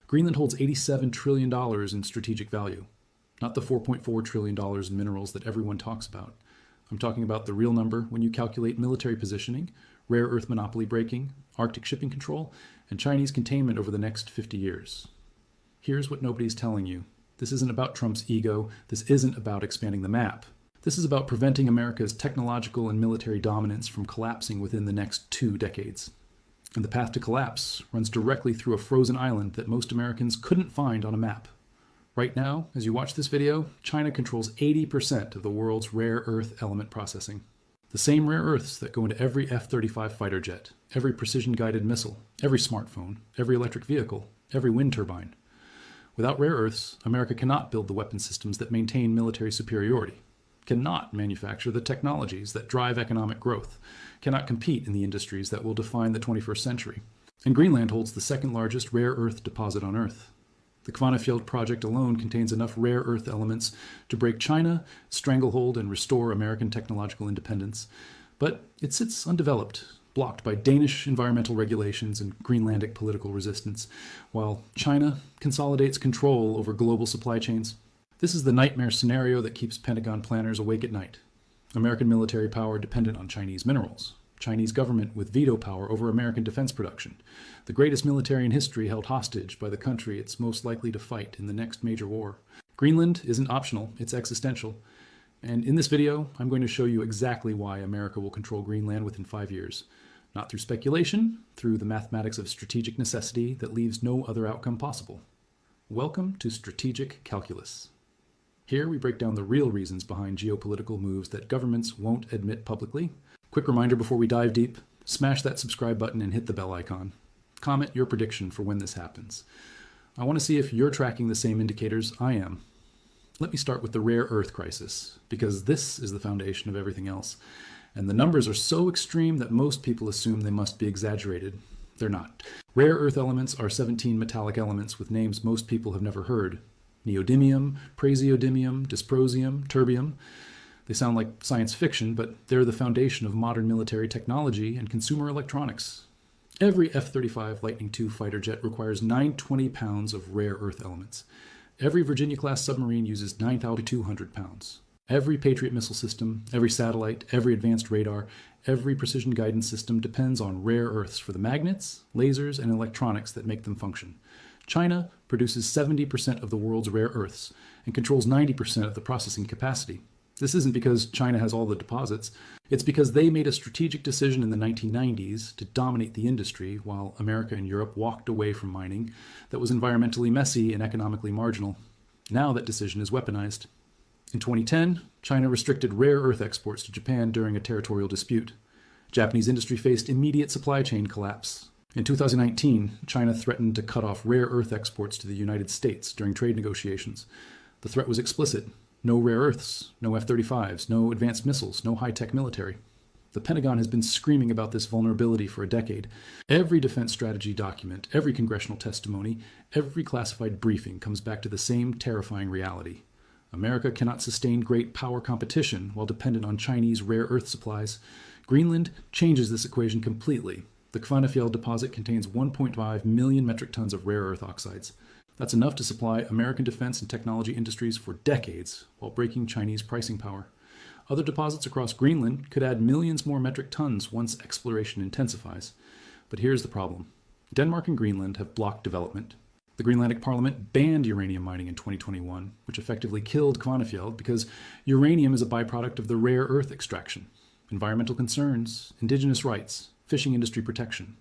Greenland holds $87 trillion in strategic value, not the $4.4 trillion in minerals that everyone talks about. I'm talking about the real number when you calculate military positioning, rare earth monopoly breaking, Arctic shipping control, and Chinese containment over the next 50 years. Here's what nobody's telling you. This isn't about Trump's ego. This isn't about expanding the map. This is about preventing America's technological and military dominance from collapsing within the next 2 decades. And the path to collapse runs directly through a frozen island that most Americans couldn't find on a map. Right now, as you watch this video, China controls 80% of the world's rare earth element processing. The same rare earths that go into every F-35 fighter jet, every precision-guided missile, every smartphone, every electric vehicle, every wind turbine. Without rare earths, America cannot build the weapon systems that maintain military superiority, cannot manufacture the technologies that drive economic growth, cannot compete in the industries that will define the 21st century. And Greenland holds the second largest rare earth deposit on Earth. The Kvanefjeld project alone contains enough rare earth elements to break China, stranglehold and restore American technological independence. But it sits undeveloped, blocked by Danish environmental regulations and Greenlandic political resistance, while China consolidates control over global supply chains. This is the nightmare scenario that keeps Pentagon planners awake at night. American military power dependent on Chinese minerals. Chinese government with veto power over American defense production. The greatest military in history held hostage by the country it's most likely to fight in the next major war. Greenland isn't optional, it's existential. And in this video, I'm going to show you exactly why America will control Greenland within 5 years. Not through speculation, through the mathematics of strategic necessity that leaves no other outcome possible. Welcome to Strategic Calculus. Here we break down the real reasons behind geopolitical moves that governments won't admit publicly. Quick reminder before we dive deep, smash that subscribe button and hit the bell icon. Comment your prediction for when this happens. I want to see if you're tracking the same indicators I am. Let me start with the rare earth crisis, because this is the foundation of everything else. And the numbers are so extreme that most people assume they must be exaggerated. They're not. Rare earth elements are 17 metallic elements with names most people have never heard. Neodymium, praseodymium, dysprosium, terbium. They sound like science fiction, but they're the foundation of modern military technology and consumer electronics. Every F-35 Lightning II fighter jet requires 920 pounds of rare earth elements. Every Virginia-class submarine uses 9,200 pounds. Every Patriot missile system, every satellite, every advanced radar, every precision guidance system depends on rare earths for the magnets, lasers, and electronics that make them function. China produces 70% of the world's rare earths and controls 90% of the processing capacity. This isn't because China has all the deposits. It's because they made a strategic decision in the 1990s to dominate the industry while America and Europe walked away from mining that was environmentally messy and economically marginal. Now that decision is weaponized. In 2010, China restricted rare earth exports to Japan during a territorial dispute. Japanese industry faced immediate supply chain collapse. In 2019, China threatened to cut off rare earth exports to the United States during trade negotiations. The threat was explicit. No rare earths, no F-35s, no advanced missiles, no high-tech military. The Pentagon has been screaming about this vulnerability for a decade. Every defense strategy document, every congressional testimony, every classified briefing comes back to the same terrifying reality. America cannot sustain great power competition while dependent on Chinese rare earth supplies. Greenland changes this equation completely. The Kvanefjeld deposit contains 1.5 million metric tons of rare earth oxides. That's enough to supply American defense and technology industries for decades while breaking Chinese pricing power. Other deposits across Greenland could add millions more metric tons once exploration intensifies. But here's the problem. Denmark and Greenland have blocked development. The Greenlandic Parliament banned uranium mining in 2021, which effectively killed Kvanefjeld because uranium is a byproduct of the rare earth extraction. Environmental concerns, indigenous rights, fishing industry protection.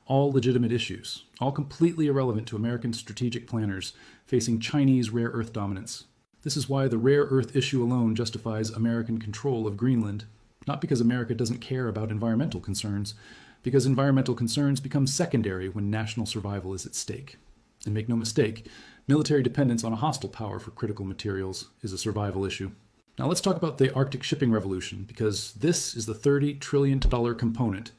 All legitimate issues, all completely irrelevant to American strategic planners facing Chinese rare earth dominance. This is why the rare earth issue alone justifies American control of Greenland, not because America doesn't care about environmental concerns, because environmental concerns become secondary when national survival is at stake. And make no mistake, military dependence on a hostile power for critical materials is a survival issue. Now let's talk about the Arctic shipping revolution, because this is the $30 trillion component